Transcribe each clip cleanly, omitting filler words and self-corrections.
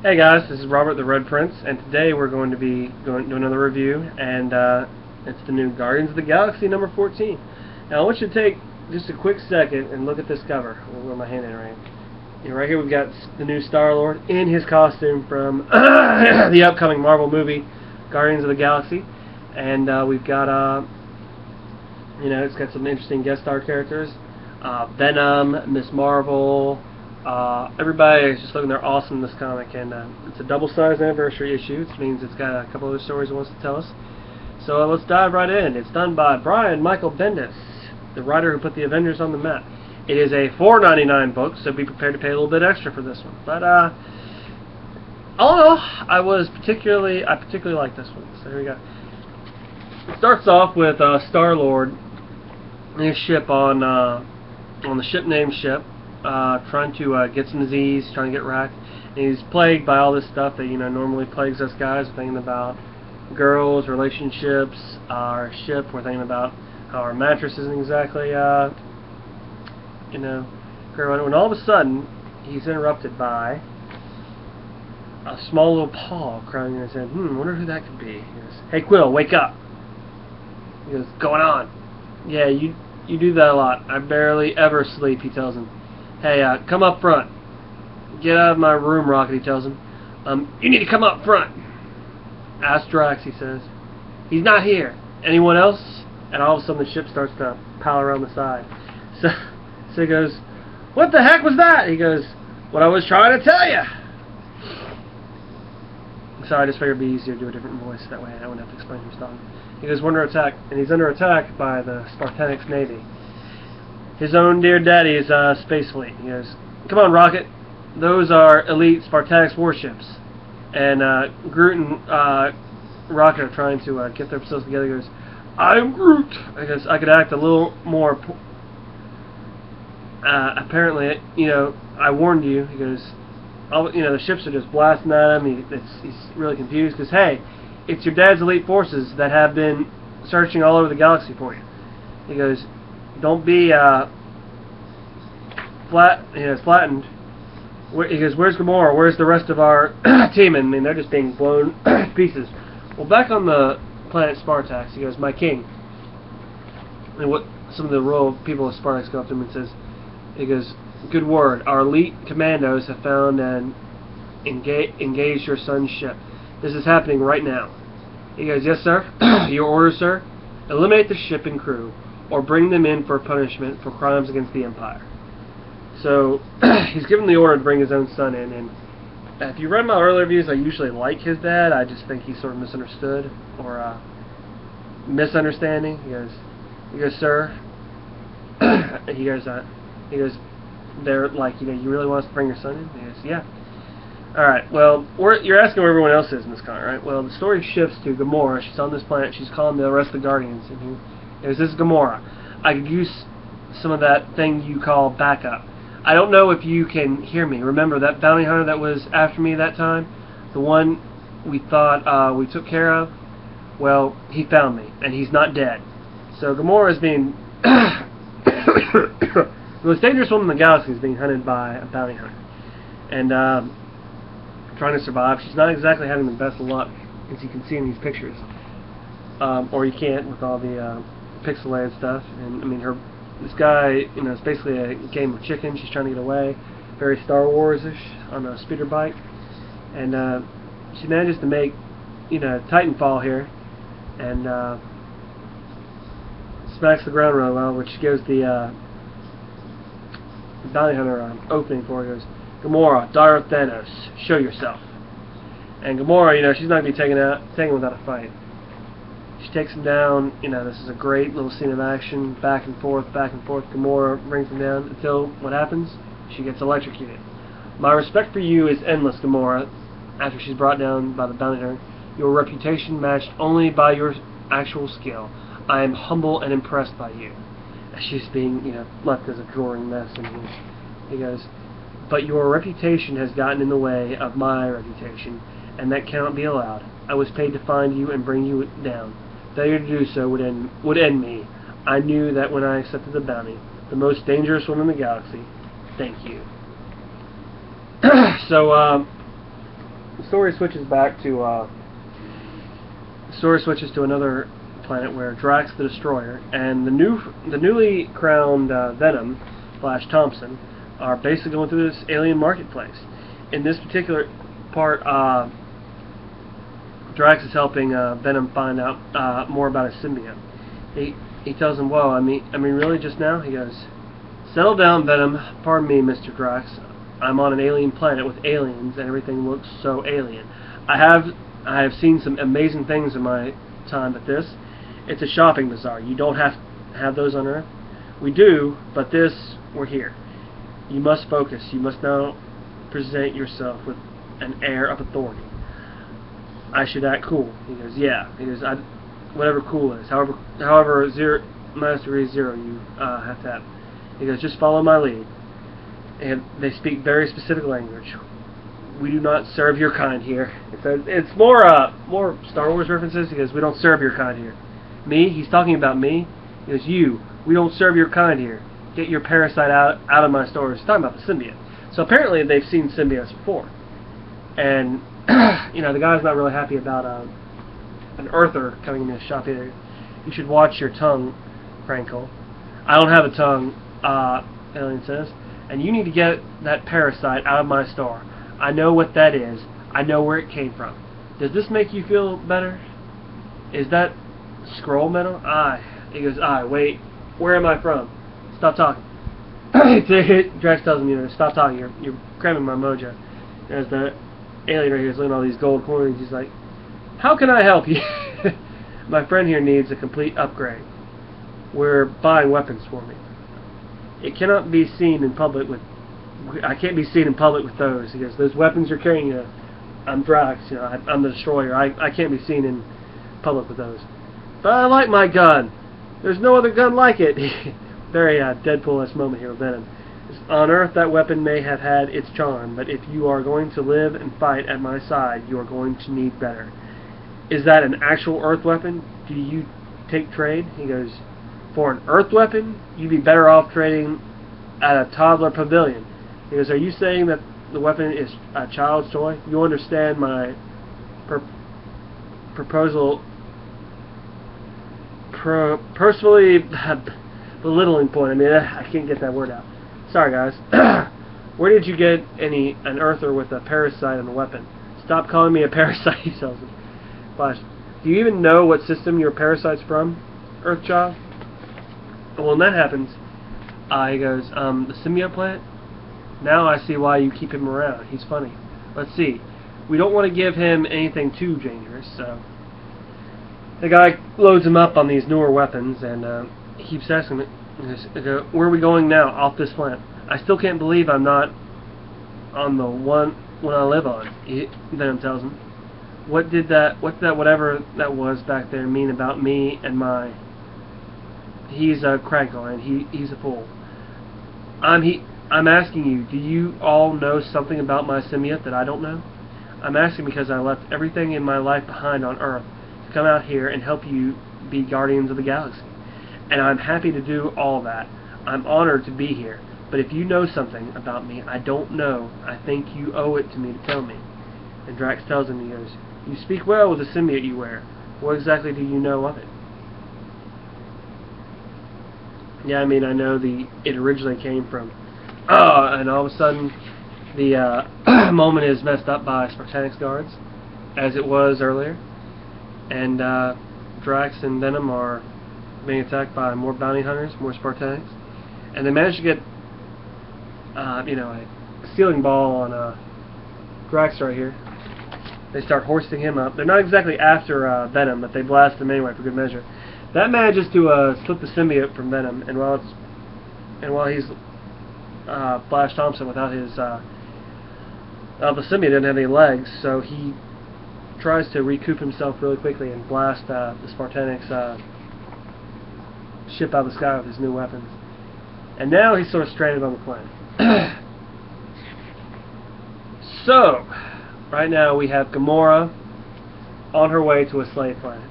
Hey guys, this is Robert the Red Prince, and today we're going to be going to do another review, and it's the new Guardians of the Galaxy number 14. Now I want you to take just a quick second and look at this cover. Where my hand in right? Right here we've got the new Star-Lord in his costume from the upcoming Marvel movie, Guardians of the Galaxy, and we've got it's got some interesting guest star characters, Venom, Miss Marvel. Everybody is just looking, they're awesome in this comic, and it's a double-sized anniversary issue, which means it's got a couple other stories it wants to tell us. So let's dive right in. It's done by Brian Michael Bendis, the writer who put the Avengers on the map. It is a $4.99 book, so be prepared to pay a little bit extra for this one. But all in all, I particularly like this one. So here we go. It starts off with Star-Lord and his ship on the ship named Ship. Trying to get some disease, trying to get wrecked. And he's plagued by all this stuff that normally plagues us guys. We're thinking about girls, relationships, our ship. We're thinking about how our mattress isn't exactly growing. When all of a sudden he's interrupted by a small little paw crying in his head. Wonder who that could be. He goes, "Hey Quill, wake up." He goes, "Going on?" "Yeah, you do that a lot. I barely ever sleep," he tells him. "Hey, come up front." "Get out of my room, Rocket," he tells him. "You need to come up front." "Ask Drax," he says. "He's not here." "Anyone else?" And all of a sudden the ship starts to pile around the side. So he goes, "What the heck was that?" He goes, "What I was trying to tell you." So I just figured it'd be easier to do a different voice. That way I wouldn't have to explain who's talking. He goes, "We're under attack." And he's under attack by the Spartanex Navy. His own dear daddy's space fleet. He goes, "Come on, Rocket. Those are elite Spartanex warships." And Groot and Rocket are trying to get themselves together. He goes, "I'm Groot." I guess I could act a little more. Apparently, I warned you. He goes, the ships are just blasting at him. He's really confused because, hey, it's your dad's elite forces that have been searching all over the galaxy for you. He goes, "Don't be flattened." He goes, "Where's Gamora? Where's the rest of our team?" And I mean, they're just being blown to pieces. Well, back on the planet Spartax, he goes, "My king." And what some of the royal people of Spartax go up to him and says, he goes, "Good word. Our elite commandos have found and engaged your son's ship. This is happening right now." He goes, "Yes, sir." "Your orders, sir? Eliminate the ship and crew, or bring them in for punishment for crimes against the Empire." So he's given the order to bring his own son in, and if you read my earlier reviews, I usually like his dad. I just think he's sort of misunderstood or misunderstanding. He goes, "Sir," he goes, "They're like, you really want us to bring your son in?" He goes, "Yeah." All right. Well, you're asking where everyone else is in this con, right? Well, the story shifts to Gamora. She's on this planet. She's calling the rest of the Guardians, and he goes, "This is Gamora. I could use some of that thing you call backup. I don't know if you can hear me. Remember that bounty hunter that was after me that time? The one we thought we took care of? Well, he found me, and he's not dead." So Gamora is being the most dangerous woman in the galaxy is being hunted by a bounty hunter, and trying to survive. She's not exactly having the best of luck, as you can see in these pictures, or you can't with all the pixelated stuff. And I mean, this guy, it's basically a game of chicken. She's trying to get away, very Star Wars-ish, on a speeder bike, and she manages to make Titanfall here, and smacks the ground really well, which gives the bounty hunter opening for her. Goes, "Gamora, daughter of Thanos, show yourself." And Gamora, she's not going to be taken without a fight. She takes him down. This is a great little scene of action, back and forth, back and forth. Gamora brings him down until what happens? She gets electrocuted. "My respect for you is endless, Gamora." After she's brought down by the bounty hunter, "Your reputation matched only by your actual skill. I am humble and impressed by you." She's being, left as a drawing mess, and he goes, "But your reputation has gotten in the way of my reputation, and that cannot be allowed. I was paid to find you and bring you down. Failure to do so would end me. I knew that when I accepted the bounty. The most dangerous woman in the galaxy. Thank you." So, story switches back to another planet where Drax the Destroyer and the newly crowned Venom / Thompson are basically going through this alien marketplace. In this particular part, Drax is helping Venom find out more about his symbiote. He tells him, "Whoa, I mean, really, just now?" He goes, "Settle down, Venom. Pardon me, Mr. Drax. I'm on an alien planet with aliens, and everything looks so alien. I have seen some amazing things in my time, but this, it's a shopping bazaar. You don't have those on Earth. We do, but this, we're here. You must focus. You must now present yourself with an air of authority. I should act cool." He goes, "Yeah." He goes, "Whatever cool is. However, -0 you have to have." He goes, "Just follow my lead." And they speak very specific language. "We do not serve your kind here." It's more Star Wars references. He goes, "We don't serve your kind here." Me? He's talking about me. He goes, "You. We don't serve your kind here. Get your parasite out of my stores." He's talking about the symbiote. So apparently they've seen symbiotes before. And, the guy's not really happy about an Earther coming in his shop either. "You should watch your tongue, Crankle." "I don't have a tongue," Alien says. "And you need to get that parasite out of my store. I know what that is. I know where it came from. Does this make you feel better? Is that scroll metal?" "Aye." He goes, "Aye, wait. Where am I from? Stop talking." Drax tells him, "Stop talking. You're cramming my mojo." There's the alien right here is looking at all these gold coins. He's like, "How can I help you?" "My friend here needs a complete upgrade. We're buying weapons for me. It cannot be seen in public with. I can't be seen in public with those." He goes, "Those weapons you're carrying, I'm Drax. I'm the Destroyer. I can't be seen in public with those. But I like my gun. There's no other gun like it." Very Deadpool-esque moment here with Venom. "On Earth, that weapon may have had its charm, but if you are going to live and fight at my side, you are going to need better." "Is that an actual Earth weapon? Do you take trade?" He goes, "For an Earth weapon, you'd be better off trading at a toddler pavilion." He goes, "Are you saying that the weapon is a child's toy? You understand my proposal personally belittling point." I can't get that word out. Sorry, guys. "Where did you get an Earther with a parasite and a weapon?" "Stop calling me a parasite," he tells him. Flash, "Do you even know what system your parasite's from, Earthchild?" Well, when that happens, he goes, "The symbiote plant? Now I see why you keep him around. He's funny. Let's see. We don't want to give him anything too dangerous, so..." The guy loads him up on these newer weapons, and he keeps asking him, "Where are we going now, off this planet?" "I still can't believe I'm not on the one I live on," Venom tells him. What did that whatever that was back there mean about me and my..." "He's a Crankle, and he's a fool." I'm asking you, do you all know something about my symbiote that I don't know? I'm asking because I left everything in my life behind on Earth to come out here and help you be Guardians of the Galaxy. And I'm happy to do all that. I'm honored to be here. But if you know something about me I don't know, I think you owe it to me to tell me." And Drax tells him, he goes, "You speak well with the symbiote you wear. What exactly do you know of it?" "Yeah, I know it originally came from..." And all of a sudden, the moment is messed up by spartanex guards, as it was earlier. And Drax and Venom are being attacked by more bounty hunters, more spartanex. And they manage to get, a ceiling ball on Drax right here. They start hoisting him up. They're not exactly after Venom, but they blast him anyway for good measure. That manages to slip the symbiote from Venom, and while he's Flash Thompson without his the symbiote doesn't have any legs, so he tries to recoup himself really quickly and blast the spartanex ship out of the sky with his new weapons. And now he's sort of stranded on the planet. So, right now we have Gamora on her way to a slave planet,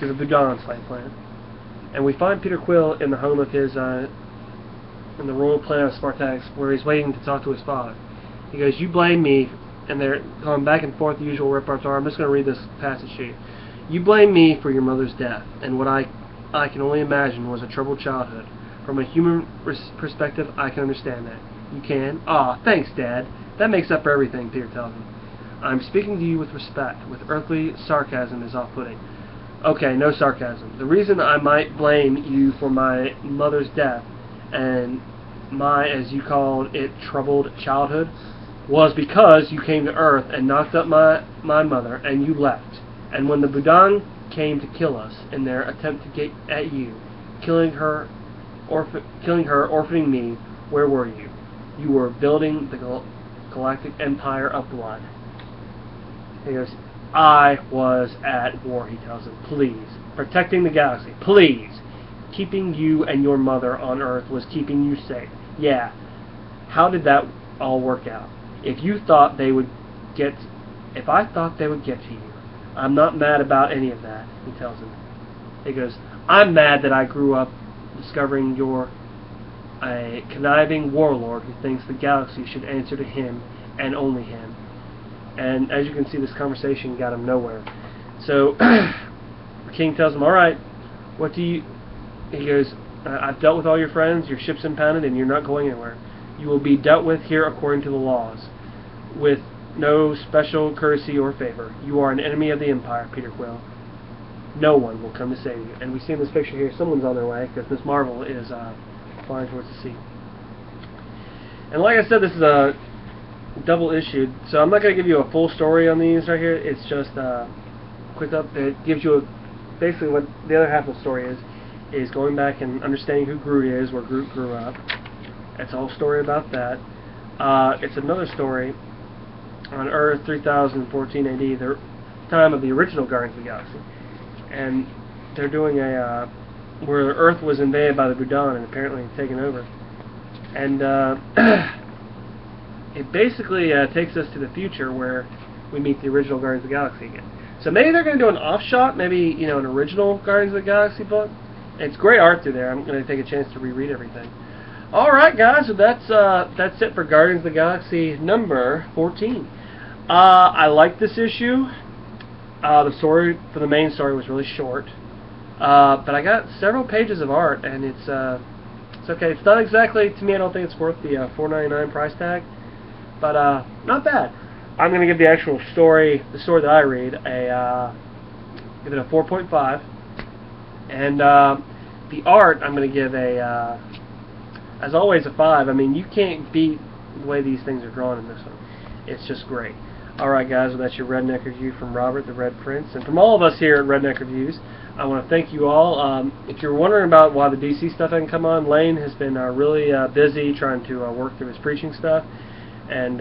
to the Budan slave planet. And we find Peter Quill in the home of his, in the royal planet of Spartax, where he's waiting to talk to his father. He goes, "You blame me and they're going back and forth the usual repertoire. I'm just going to read this passage to you. You blame me for your mother's death, and what I can only imagine was a troubled childhood. From a human perspective, I can understand that. You can? Ah, thanks, Dad. That makes up for everything, Peter tells him. I'm speaking to you with respect. With earthly sarcasm is off-putting. Okay, no sarcasm. The reason I might blame you for my mother's death and my, as you called it, troubled childhood was because you came to Earth and knocked up my mother and you left. And when the Budang came to kill us in their attempt to get at you, killing her, orphaning me, where were you? You were building the galactic empire of blood. He goes, I was at war, he tells him. Please. Protecting the galaxy. Please. Keeping you and your mother on Earth was keeping you safe. Yeah. How did that all work out? If I thought they would get to you, I'm not mad about any of that, he tells him. He goes, I'm mad that I grew up discovering you're a conniving warlord who thinks the galaxy should answer to him and only him. And as you can see, this conversation got him nowhere. So the king tells him, alright, he goes, I've dealt with all your friends, your ship's impounded, and you're not going anywhere. You will be dealt with here according to the laws, with no special courtesy or favor. You are an enemy of the Empire, Peter Quill. No one will come to save you. And we see in this picture here, someone's on their way, because Miss Marvel is flying towards the sea. And like I said, this is a double issued, so I'm not going to give you a full story on these right here. It's just quick up. It gives you basically what the other half of the story is going back and understanding who Groot is, where Groot grew up. It's a whole story about that. It's another story on Earth 3014 AD, the time of the original Guardians of the Galaxy, and they're doing a where Earth was invaded by the Budan and apparently taken over, and it basically takes us to the future where we meet the original Guardians of the Galaxy again. So maybe they're going to do an offshot, maybe an original Guardians of the Galaxy book. It's great art through there. I'm going to take a chance to reread everything. All right, guys. So that's it for Guardians of the Galaxy number 14. I like this issue. The story for the main story was really short, but I got several pages of art, and it's okay. It's not exactly, to me, I don't think it's worth the $4.99 price tag. But not bad. I'm going to give the actual story, the story that I read, give it a 4.5. And the art, I'm going to give as always, a 5. I mean, you can't beat the way these things are drawn in this one. It's just great. Alright guys, well, that's your Redneck review from Robert, the Red Prince. And from all of us here at Redneck Reviews, I want to thank you all. If you're wondering about why the DC stuff hasn't come on, Lane has been really busy trying to work through his preaching stuff. And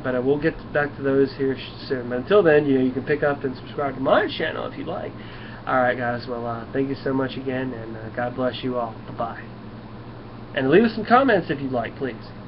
but we'll get back to those here soon. But until then, you can pick up and subscribe to my channel if you'd like. Alright guys, well thank you so much again, and God bless you all. Bye-bye. And leave us some comments if you'd like, please.